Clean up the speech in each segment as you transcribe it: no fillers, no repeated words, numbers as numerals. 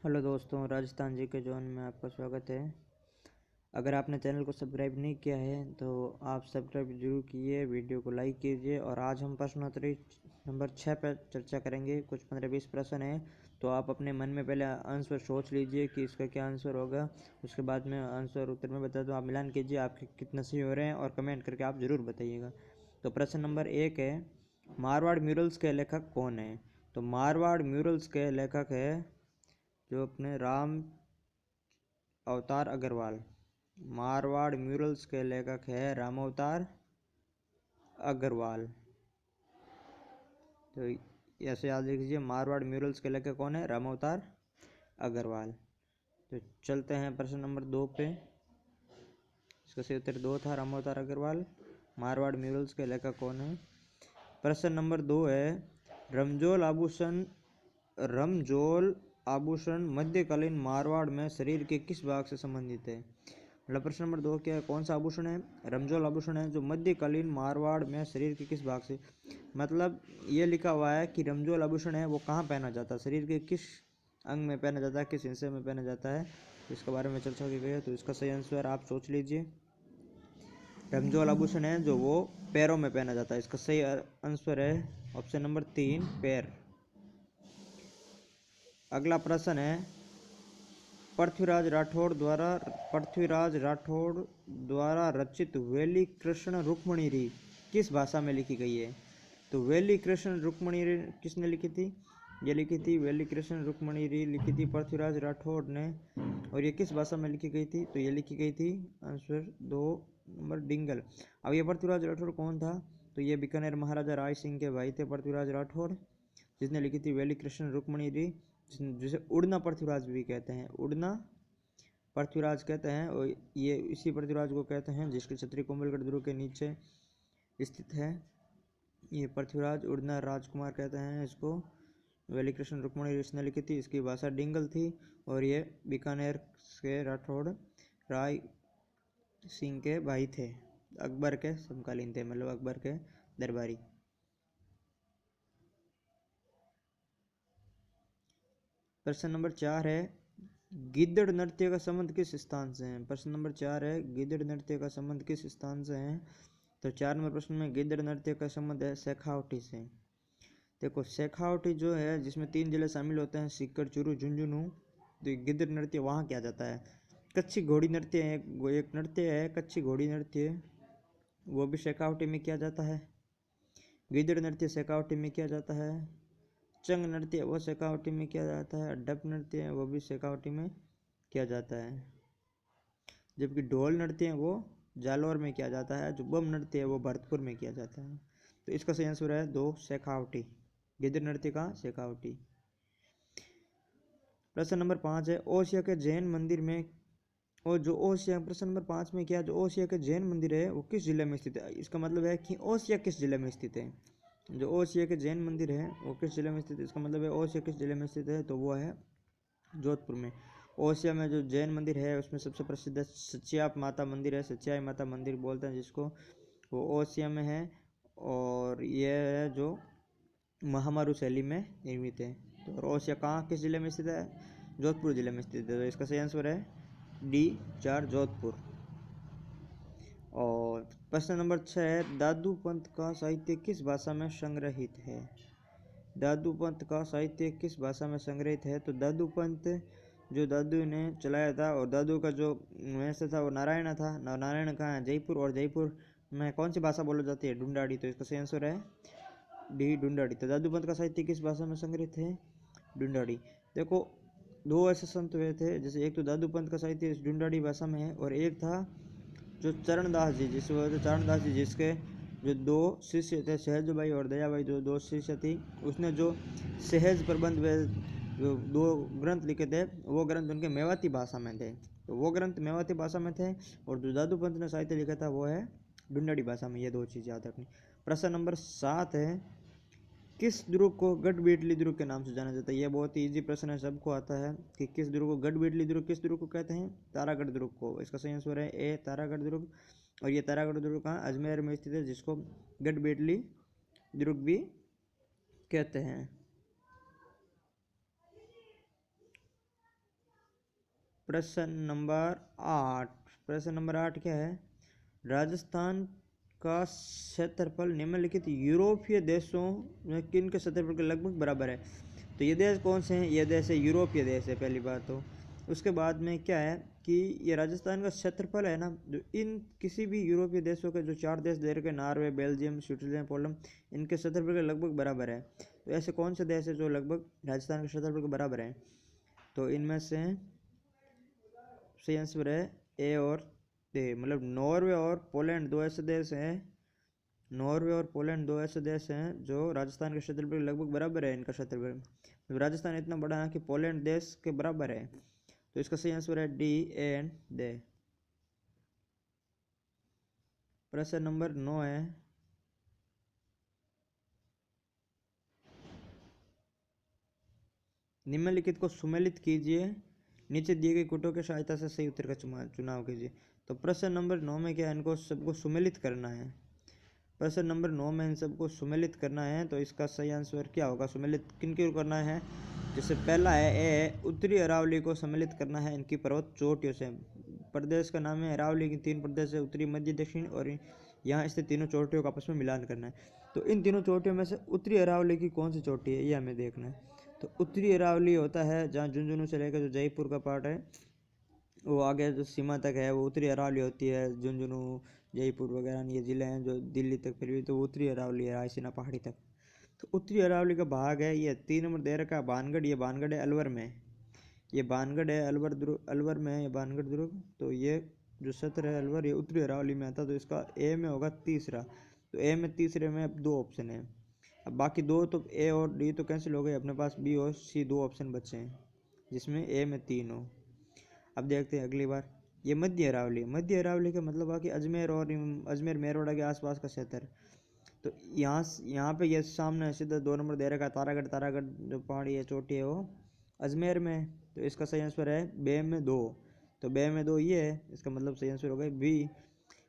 Hello दोस्तों, राजस्थान जी के zone में आपका स्वागत है। अगर आपने चैनल को सब्सक्राइब नहीं किया है तो आप सब्सक्राइब जरूर कीजिए, वीडियो को लाइक कीजिए। और आज हम प्रश्नोत्तरी नंबर 6 पर चर्चा करेंगे। कुछ 15-20 प्रश्न हैं, तो आप अपने मन में पहले आंसर सोच लीजिए कि इसका क्या आंसर होगा। उसके बाद में आंसर उत्तर में बता दो, आप मिलान कीजिए आपके कितने सही हो रहे हैं और कमेंट करके आप ज़रूर बताइएगा। तो प्रश्न नंबर 1 है, मारवाड़ म्यूरल्स के लेखक कौन है? तो मारवाड़ म्यूरल्स के लेखक है जो अपने राम अवतार अग्रवाल। मारवाड़ म्यूरल्स के लेखक है राम अवतार अग्रवाल। तो ऐसे याद लीजिए, मारवाड़ म्यूरल्स के लेखक कौन है? राम अवतार अग्रवाल। तो चलते हैं प्रश्न नंबर 2 पे। इसका सही उत्तर 2 था, राम अवतार अग्रवाल। मारवाड़ म्यूरल्स के लेखक कौन है? प्रश्न नंबर 2 है, रमजोल आभूषण मध्यकालीन मारवाड़ में शरीर के किस भाग से संबंधित है? मतलब प्रश्न नंबर 2 क्या है, कौन सा आभूषण है? रमजोल आभूषण है जो मध्यकालीन मारवाड़ में शरीर के किस भाग से, मतलब ये लिखा हुआ है कि रमजोल आभूषण है वो कहाँ पहना जाता है, शरीर के किस अंग में पहना जाता है, किस हिस्से में पहना जाता है, इसके बारे में चर्चा की गई है। तो इसका सही आंसर आप सोच लीजिए, रमजोल आभूषण है जो वो पैरों में पहना जाता है। इसका सही आंसर है ऑप्शन नंबर 3, पैर। अगला प्रश्न है, पृथ्वीराज राठौड़ द्वारा रचित वेली कृष्ण रुक्मणी किस भाषा में लिखी गई है? तो वेली कृष्ण रुक्मणी किसने लिखी थी? ये लिखी थी वेली कृष्ण रुक्मणी लिखी थी पृथ्वीराज राठौड़ ने। और ये किस भाषा में लिखी गई थी? तो ये लिखी गई थी आंसर 2 नंबर डिंगल। अब ये पृथ्वीराज राठौड़ कौन था? तो ये बीकानेर महाराजा राय सिंह के भाई थे पृथ्वीराज राठौड़, जिसने लिखी थी वेली कृष्ण रुक्मणी जिसे उड़ना पृथ्वीराज भी कहते हैं, उड़ना पृथ्वीराज कहते हैं। और ये इसी पृथ्वीराज को कहते हैं जिसके छतरी कोमलगढ़ दुर्ग के नीचे स्थित है। ये पृथ्वीराज उड़ना राजकुमार कहते हैं इसको। वेली कृष्ण रुक्मणी इसने लिखी थी, इसकी भाषा डिंगल थी। और ये बीकानेर के राठौड़ राय सिंह के भाई थे, अकबर के समकालीन थे, मतलब अकबर के दरबारी। प्रश्न नंबर 4 है, गिद्दड़ नृत्य का संबंध किस स्थान से है? प्रश्न नंबर 4 है, गिद्दड़ नृत्य का संबंध किस स्थान से है? तो 4 नंबर प्रश्न में गिद्दड़ नृत्य का संबंध है शेखावटी से। देखो, शेखावटी जो है जिसमें 3 जिले शामिल होते हैं, सीकर, चूरू, झुंझुनू। तो गिद्दड़ नृत्य वहाँ किया जाता है। कच्ची घोड़ी नृत्य है, वो एक नृत्य है कच्ची घोड़ी नृत्य, वो भी शेखावटी में किया जाता है। गिद्दड़ नृत्य शेखावटी में किया जाता है। चंग नृत्य वो शेखावटी में किया जाता है। डप नृत्य है वो भी शेखावटी में किया जाता है। जबकि ढोल नृत्य है वो जालौर में किया जाता है। जो बम नृत्य है वो भरतपुर में किया जाता है। तो इसका सही आंसर है 2, शेखावटी। गिद्दड़ नृत्य का शेखावटी। प्रश्न नंबर 5 है, ओसिया के जैन मंदिर में, और जो ओसिया, प्रश्न नंबर 5 में क्या, जो ओसिया के जैन मंदिर है वो किस जिले में स्थित है? इसका मतलब है कि ओसिया किस जिले में स्थित है। जो ओसिया के जैन मंदिर है वो किस जिले में स्थित है? इसका मतलब है ओसिया किस जिले में स्थित है, तो वो है जोधपुर में। ओसिया में जो जैन मंदिर है उसमें सबसे प्रसिद्ध सच्चिया माता मंदिर है, सच्चिया माता मंदिर बोलते हैं जिसको, वो ओसिया में है। और ये है जो महामारू शैली में निर्मित है। तो ओसिया कहाँ किस जिले में स्थित है? जोधपुर जिले में स्थित है। तो इसका सही आंसर है D4, जोधपुर। और प्रश्न नंबर 6 है, दादू पंत का साहित्य किस भाषा में संग्रहित है? दादू पंत का साहित्य किस भाषा में संग्रहित है? तो दादू पंत जो दादू ने चलाया था, और दादू का जो वैसे था वो नारायण था। नारायण कहाँ है? जयपुर। और जयपुर में कौन सी भाषा बोली जाती है? ढूंढाड़ी। तो इसका सही आंसर है D, ढूंढाड़ी। तो दादू पंत का साहित्य किस भाषा में संग्रहित है? ढूंढाड़ी। देखो, 2 ऐसे संत हुए थे, जैसे एक तो दादू पंत का साहित्य ढूंढाड़ी भाषा में है, और एक था जो चरणदास जी, चरणदास जी जिसके जो 2 शिष्य थे, सहज भाई और दया भाई, जो 2 शिष्य थी, उसने जो सहज प्रबंध वे जो 2 ग्रंथ लिखे थे, वो ग्रंथ उनके मेवाती भाषा में थे। तो वो ग्रंथ मेवाती भाषा में थे, और जो दादू पंत ने साहित्य लिखा था वो है ढूंढाड़ी भाषा में। ये 2 चीज़ याद रखनी। प्रश्न नंबर 7 है, किस दुर्ग को गढ़बेटली दुर्ग के नाम से जाना जाता है? यह बहुत ही इजी प्रश्न है, सबको आता है कि किस दुर्ग को गढ़बेटली दुर्ग, किस दुर्ग को कहते हैं? तारागढ़ दुर्ग को। इसका सही आंसर है A, तारागढ़ दुर्ग। और ये तारागढ़ दुर्ग कहाँ? अजमेर में स्थित है, जिसको गढ़बेटली दुर्ग भी कहते हैं। प्रश्न नंबर 8। प्रश्न नंबर 8 क्या है? राजस्थान का क्षेत्रफल निम्नलिखित यूरोपीय देशों में किन के क्षेत्रफल के लगभग बराबर है? तो ये देश कौन से हैं? ये देश है यूरोपीय देश है पहली बात तो। उसके बाद में क्या है कि ये राजस्थान का क्षेत्रफल है ना, जो इन किसी भी यूरोपीय देशों के जो 4 देश दे रखे, नॉर्वे, बेल्जियम, स्विट्जरलैंड, पोलैंड, इनके क्षेत्रफल के लगभग बराबर है। तो ऐसे कौन से देश है जो लगभग राजस्थान के क्षेत्रफल के बराबर हैं? तो इनमें से सही आंसर है ए और ए, मतलब नॉर्वे और पोलैंड दो ऐसे देश हैं। नॉर्वे और पोलैंड दो ऐसे देश हैं जो राजस्थान के क्षेत्रफल के लगभग बराबर है। इनका क्षेत्रफल, तो राजस्थान इतना बड़ा है कि पोलैंड देश के बराबर है। तो इसका सही आंसर है डी एंड दे। प्रश्न नंबर 9 है, निम्नलिखित को सुमेलित कीजिए, नीचे दिए गए कोटों की सहायता से सही उत्तर का चुनाव कीजिए। तो प्रश्न नंबर 9 में क्या है, इनको सबको सुमेलित करना है। प्रश्न नंबर 9 में इन सबको सुमेलित करना है। तो इसका सही आंसर क्या होगा? सुमेलित किन को करना है? जैसे पहला है ए, उत्तरी अरावली को सम्मिलित करना है इनकी पर्वत चोटियों से। प्रदेश का नाम है अरावली की 3 प्रदेश है, उत्तरी, मध्य, दक्षिण, और यहाँ स्थित तीनों चोटियों का आपस में मिलान करना है। तो इन तीनों चोटियों में से उत्तरी अरावली की कौन सी चोटी है, ये हमें देखना है। तो उत्तरी अरावली होता है जहाँ झुंझुनू से लेकर जो जयपुर का पार्ट है वो आगे जो सीमा तक है वो उत्तरी अरावली होती है। झुंझुनू, जयपुर वगैरह ये ज़िले हैं जो दिल्ली तक, फिर भी तो उत्तरी अरावली है, रायसीना पहाड़ी तक। तो उत्तरी अरावली का भाग है ये 3 नंबर दे रखा है बानगढ़। ये बानगढ़ है अलवर में, ये बानगढ़ है अलवर दुर्ग, अलवर में है ये बानगढ़ दुर्ग। तो ये जो क्षेत्र है अलवर, ये उत्तरी अरावली में आता है। तो इसका ए में होगा तीसरा। तो ए में तीसरे में अब 2 ऑप्शन है। अब बाकी 2 तो ए और डी तो कैंसिल हो गए, अपने पास बी और सी 2 ऑप्शन बचे हैं जिसमें ए में 3 हो। अब देखते हैं अगली बार। ये मध्य अरावली, मध्य अरावली का मतलब है कि अजमेर और अजमेर मेरवाड़ा के आसपास का क्षेत्र। तो यहाँ पे ये सामने सीधा 2 नंबर दे रखा है तारागढ़। तारागढ़ जो पहाड़ी है, चोटी है, वो अजमेर में है। तो इसका सही आंसर है बे में 2। तो बे में 2 ये है, इसका मतलब सही आंसर हो गया बी।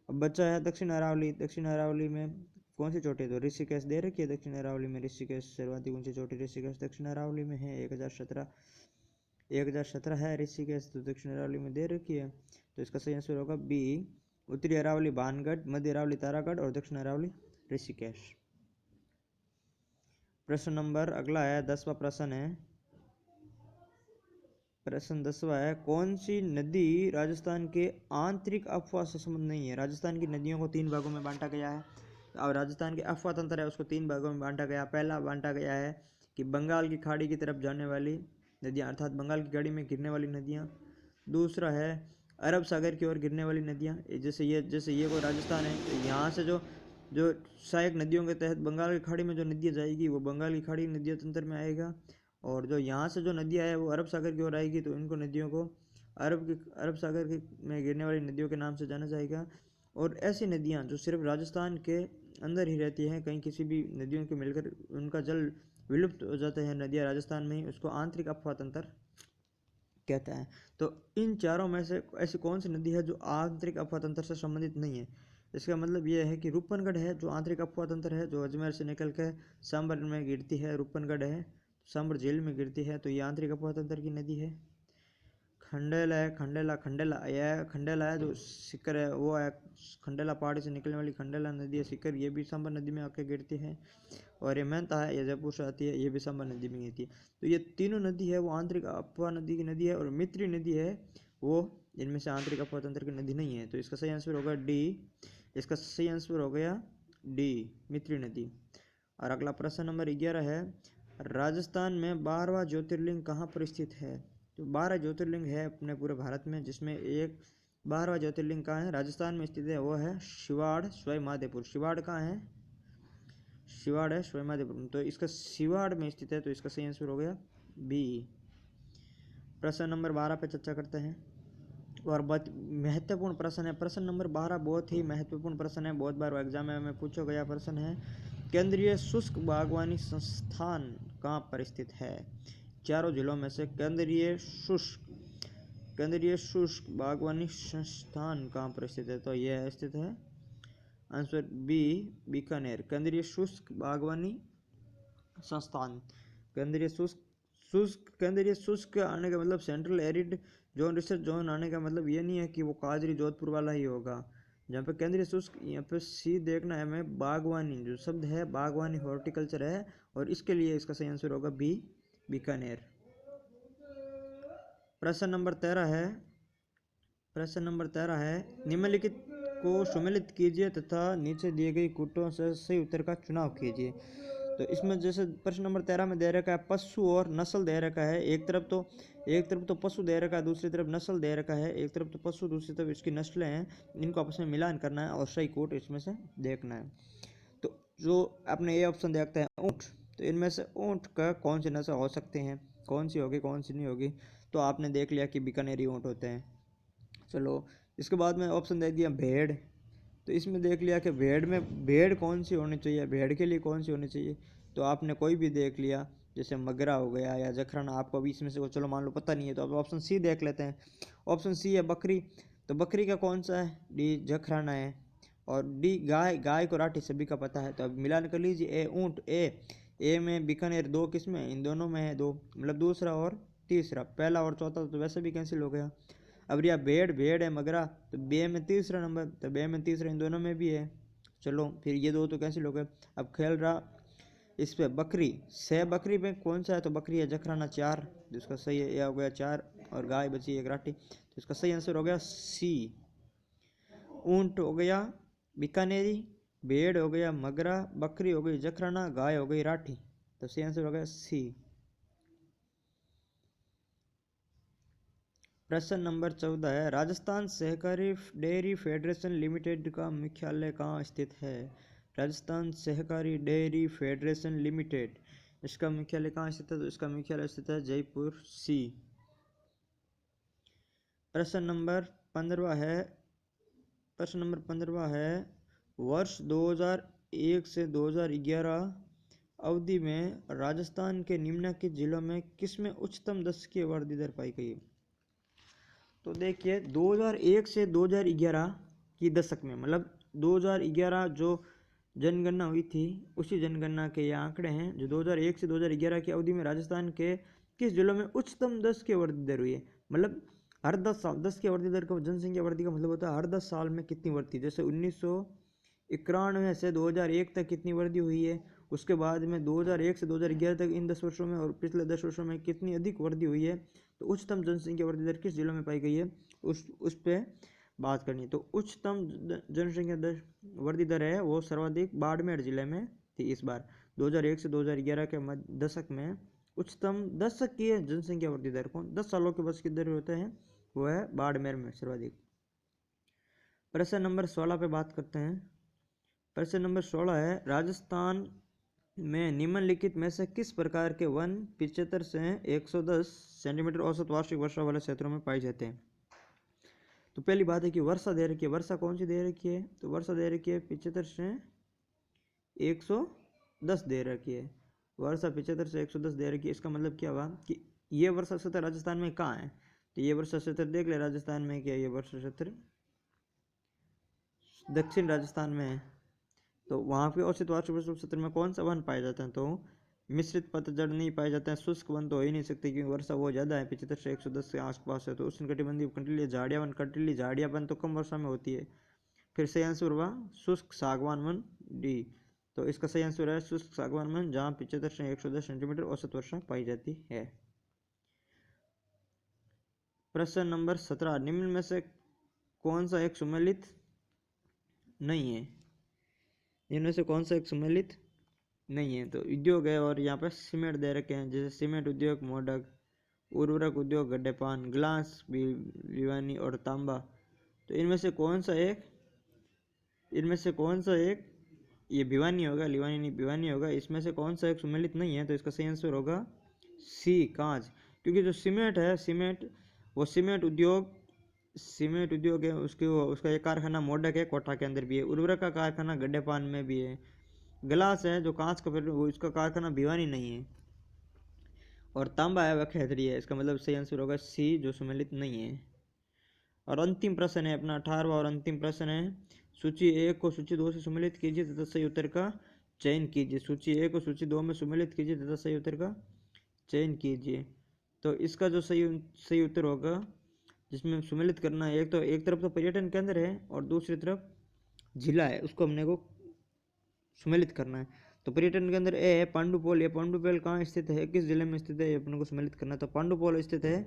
अब बच्चा है दक्षिण अरावली। दक्षिण अरावली में कौन सी चोटी है? तो ऋषिकेश दे रखी है दक्षिण अरावली में। ऋषिकेश सर्वाधिक ऊंची चोटी ऋषिकेश दक्षिण अरावली में है, 1017 है ऋषिकेश, तो दक्षिण अरावली में दे रखी है। तो इसका सही आंसर होगा बी, उत्तरी अरावली बानगढ़, मध्य अरावली तारागढ़ और दक्षिण अरावली ऋषिकेश। प्रश्न नंबर अगला है 10वां प्रश्न है। प्रश्न 10वां है, कौन सी नदी राजस्थान के आंतरिक अफवाह से संबंध नहीं है? राजस्थान की नदियों को 3 भागों में बांटा गया है। और राजस्थान के अफवाह तंत्र है उसको 3 भागों में बांटा गया। पहला बांटा गया है कि बंगाल की खाड़ी की तरफ जाने वाली नदियाँ, अर्थात बंगाल की खाड़ी में गिरने वाली नदियाँ। दूसरा है अरब सागर की ओर गिरने वाली नदियाँ, जैसे ये कोई राजस्थान है तो यहाँ से जो जो सहायक नदियों के तहत बंगाल की खाड़ी में जो नदियाँ जाएगी वो बंगाल की खाड़ी नदियों तंत्र में आएगा। और जो यहाँ से जो नदियाँ है वो अरब सागर की ओर आएगी, तो इनको नदियों को अरब सागर के में गिरने वाली नदियों के नाम से जाना जाएगा। और ऐसी नदियाँ जो सिर्फ राजस्थान के अंदर ही रहती हैं, कहीं किसी भी नदियों के मिलकर उनका जल विलुप्त हो जाता है नदियाँ राजस्थान में ही, उसको आंतरिक अफवाह तंत्र कहता है। तो इन चारों में से ऐसी कौन सी नदी है जो आंतरिक अफवाह तंत्र से संबंधित नहीं है? इसका मतलब ये है कि रूपनगढ़ है जो आंतरिक अफवाह तंत्र है, जो अजमेर से निकल कर सांबर में गिरती है। रूपनगढ़ है, सांबर झील में गिरती है, तो ये आंतरिक अफवाह तंत्र की नदी है। खंडेला है, खंडेला है जो सिक्कर है वो है, खंडेला पहाड़ी से निकलने वाली खंडेला नदी है सिक्कर, ये भी सांबर नदी में आके गिरती है। और ये मेहता है, ये जयपुर से आती है, ये भी सांबर नदी में गिरती है। तो ये तीनों नदी है वो आंतरिक अफवाह नदी की नदी है। और मित्री नदी है वो इनमें से आंतरिक अफवाह तंत्र की नदी नहीं है। तो इसका सही आंसर होगा डी। इसका सही आंसर हो गया डी, मित्री नदी। और अगला प्रश्न नंबर 11 है, राजस्थान में 12वां ज्योतिर्लिंग कहाँ पर स्थित है? तो 12 ज्योतिर्लिंग है अपने पूरे भारत में, जिसमें एक 12वां ज्योतिर्लिंग कहाँ है? राजस्थान में स्थित है, वो है शिवाड़ स्वयं माधेपुर। शिवाड़ कहाँ है? शिवाड़ है स्वयं माधेपुर, तो इसका शिवाड़ में स्थित है। तो इसका सही आंसर हो गया बी। प्रश्न नंबर 12 पे चर्चा करते हैं और बहुत महत्वपूर्ण प्रश्न है। प्रश्न नंबर 12 बहुत ही महत्वपूर्ण प्रश्न है, बहुत बार एग्जाम में पूछा गया प्रश्न है। केंद्रीय शुष्क बागवानी संस्थान कहाँ पर स्थित है? चारों जिलों में से केंद्रीय शुष्क बागवानी संस्थान कहाँ पर स्थित है? तो यह स्थित है आंसर बी, बीकानेर। केंद्रीय शुष्क बागवानी संस्थान, केंद्रीय शुष्क शुष्क केंद्रीय शुष्क आने का मतलब central arid zone research zone आने का मतलब ये नहीं है कि वो काजरी जोधपुर वाला ही होगा। जहाँ पे केंद्रीय शुष्क, यहाँ पे सी देखना है हमें, बागवानी जो शब्द है बागवानी हॉर्टिकल्चर है, और इसके लिए इसका सही आंसर होगा बी, बीकानेर। प्रश्न नंबर 13 है निम्नलिखित को सुमेलित कीजिए तथा नीचे दिए गई कूटों से सही उत्तर का चुनाव कीजिए। तो इसमें जैसे प्रश्न नंबर 13 में दे रखा है पशु और नस्ल दे रखा है, एक तरफ तो पशु दे रखा है, दूसरी तरफ नस्ल दे रखा है। एक तरफ तो पशु, दूसरी तरफ इसकी नस्लें हैं, इनको आपस में मिलान करना है और सही कोट इसमें से देखना है। तो जो आपने ये ऑप्शन देखते हैं ऊँट, तो इनमें से ऊँट का कौन सी नस्ल हो सकते हैं, कौन सी होगी कौन सी नहीं होगी, तो आपने देख लिया कि बीकानेरी ऊँट होते हैं। चलो इसके बाद में ऑप्शन दे दिया भेड़, तो इसमें देख लिया कि भेड़ कौन सी होनी चाहिए, भेड़ के लिए कौन सी होनी चाहिए, तो आपने कोई भी देख लिया, जैसे मगरा हो गया या जखराना, आपको अभी इसमें से चलो मान लो पता नहीं है तो आप ऑप्शन सी देख लेते हैं। ऑप्शन सी है बकरी, तो बकरी का कौन सा है, डी जखराना है, और डी गाय को राठी सभी का पता है। तो अब मिलान कर लीजिए, ए ऊँट, ए में बीकानेर, दो किस्में, इन दोनों में है दो, मतलब दूसरा और तीसरा, पहला और चौथा तो वैसे भी कैंसिल हो गया। अब रिया भेड़ है मगरा, तो बे में तीसरा नंबर, तो बे में तीसरा इन दोनों में भी है। चलो फिर ये दो तो कैंसिल हो गए। अब खेल रहा इस पे बकरी, से बकरी में कौन सा है, तो बकरी है जखराना 4, जिसका सही है, यह हो गया 4, और गाय बची एक राठी, तो इसका सही आंसर हो गया सी। ऊंट हो गया बीकानेरी, भेड़ हो गया मगरा, बकरी हो गई जखराना, गाय हो गई राठी, तो सही आंसर हो गया सी। प्रश्न नंबर 14 है राजस्थान सहकारी डेयरी फेडरेशन लिमिटेड का मुख्यालय कहाँ स्थित है। राजस्थान सहकारी डेयरी फेडरेशन लिमिटेड, इसका मुख्यालय कहाँ स्थित है, तो इसका मुख्यालय स्थित है जयपुर सी। प्रश्न नंबर 15 है वर्ष 2001 से 2011 अवधि में राजस्थान के निम्नलिखित जिलों में किसमें उच्चतम दशकीय वृद्धि दर पाई गई। तो देखिए 2001 से 2011 की दशक में, मतलब 2011 जो जनगणना हुई थी उसी जनगणना के ये आंकड़े हैं, जो 2001 से 2011 की अवधि में राजस्थान के किस जिलों में उच्चतम दशकीय वृद्धि दर हुई है। मतलब हर 10 साल, 10 की वृद्धि दर का जनसंख्या वृद्धि का मतलब होता है हर 10 साल में कितनी वृद्धि, जैसे 1991 से 2001 तक कितनी वृद्धि हुई है, उसके बाद में 2001 से 2011 तक इन 10 वर्षों में और पिछले 10 वर्षों में कितनी अधिक वृद्धि हुई है, तो उच्चतम जनसंख्या वृद्धि दर किस जिलों में पाई गई है उस पे बात करनी है। तो उच्चतम जनसंख्या वृद्धि दर है वो सर्वाधिक बाड़मेर जिले में थी इस बार 2001 से 2011 के दशक में। उच्चतम दशकीय जनसंख्या वृद्धि दर कौन 10 सालों के बस की दर होते हैं, वो है बाड़मेर में सर्वाधिक। प्रश्न नंबर 16 पे बात करते हैं। प्रश्न नंबर 16 है राजस्थान में निम्नलिखित में से किस प्रकार के वन 75 से 110 सेंटीमीटर औसत वार्षिक वर्षा वाले क्षेत्रों में पाए जाते हैं। तो पहली बात है कि वर्षा दे रखी है, वर्षा कौन सी दे रखी है, तो वर्षा दे रखी है 75 से 110 दे रखी है, वर्षा 75 से 110 दे रखी है। इसका मतलब क्या हुआ कि ये वर्षा क्षेत्र राजस्थान में कहाँ है, तो ये वर्षा क्षेत्र देख ले राजस्थान में क्या, ये वर्षा क्षेत्र दक्षिण राजस्थान में है। तो वहाँ पे औसत वार्षिक वर्षा क्षेत्र में कौन सा वन पाए जाते हैं, तो मिश्रित पतझड़ नहीं पाए जाते हैं, शुष्क वन तो हो ही नहीं सकते क्योंकि वर्षा बहुत ज़्यादा है 75 से 110 के आसपास है। तो उष्णकटिबंधीय कंटीली झाड़ियाँ वन, कंटीली झाड़ियाँ वन तो कम वर्षा में होती है। फिर सही आंसर हुआ शुष्क सागवान वन डी, तो इसका सही आंसर है शुष्क सागवान वन जहाँ 75 से 110 सेंटीमीटर औसत वर्षा पाई जाती है। प्रश्न नंबर 17 निम्न में से कौन सा एक सुमेलित नहीं है, इनमें से कौन सा एक सम्मिलित नहीं है। तो उद्योग है और यहाँ पर सीमेंट दे रखे हैं, जैसे सीमेंट उद्योग, मोडक, उर्वरक उद्योग, गड्ढेपान, ग्लास भिवानी और तांबा। तो इनमें से कौन सा एक ये भिवानी होगा, लिवानी नहीं भिवानी होगा, इसमें से कौन सा एक सम्मिलित नहीं है, तो इसका सही आंसर होगा सी कांच। क्योंकि जो सीमेंट है वो सीमेंट उद्योग है, उसका एक कारखाना मोडक है कोटा के अंदर भी है, उर्वरक का कारखाना गड्ढेपान में भी है, ग्लास है जो कांच का वो इसका कारखाना भिवानी नहीं है, और तांबा है वह खैतरी है। इसका मतलब सही आंसर होगा सी जो सम्मिलित नहीं है। और अंतिम प्रश्न है अपना 18वां और अंतिम प्रश्न है सूची 1 को सूची 2 से सम्मिलित कीजिए तथा सही उत्तर का चयन कीजिए। सूची 1 को सूची 2 में सम्मिलित कीजिए तथा सही उत्तर का चयन कीजिए। तो इसका जो सही उत्तर होगा, जिसमें सम्मिलित करना है, एक तरफ तो पर्यटन केंद्र है और दूसरी तरफ जिला है, उसको हमने को सम्मिलित करना है। तो पर्यटन के अंदर ए है पांडुपोल। ये पांडुपोल कहाँ स्थित है, किस जिले में स्थित है, ये अपने को सम्मिलित करना है। तो पांडुपोल स्थित है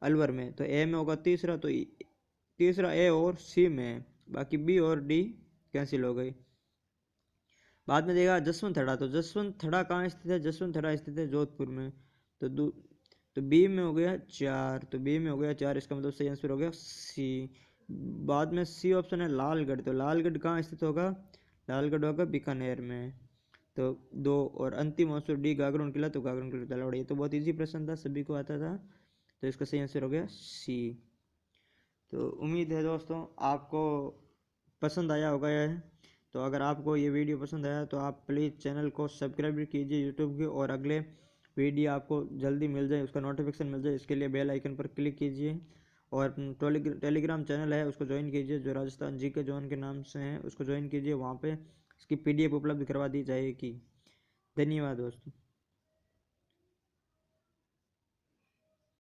अलवर में। तो ए में होगा तीसरा, तो तीसरा ए और सी में है, बाकी बी और डी कैंसिल हो गई। बाद में देगा जसवंत थड़ा। तो जसवंत थड़ा कहाँ स्थित है, जसवंत थड़ा स्थित है जोधपुर में। तो बी में हो गया 4, तो बी में हो गया 4, इसका मतलब सही आंसर हो गया सी। बाद में सी ऑप्शन है लालगढ़। तो लालगढ़ कहाँ स्थित होगा, लालगढ़ होगा बीकानेर में। तो 2 और अंतिम आंसर डी गागरोन किला। तो गागरोन किला तलवाड़ा। ये तो बहुत इजी प्रश्न था, सभी को आता था, तो इसका सही आंसर हो गया सी। तो उम्मीद है दोस्तों आपको पसंद आया होगा यह। तो अगर आपको ये वीडियो पसंद आया तो आप प्लीज़ चैनल को सब्सक्राइब भी कीजिए यूट्यूब के, और अगले वीडियो आपको जल्दी मिल जाए, उसका नोटिफिकेशन मिल जाए, इसके लिए बेल आइकन पर क्लिक कीजिए। और टेलीग्राम चैनल है उसको ज्वाइन कीजिए, जो राजस्थान जी के जोन के नाम से हैं, उसको ज्वाइन कीजिए। वहाँ पे इसकी PDF उपलब्ध करवा दी जाएगी। धन्यवाद दोस्तों।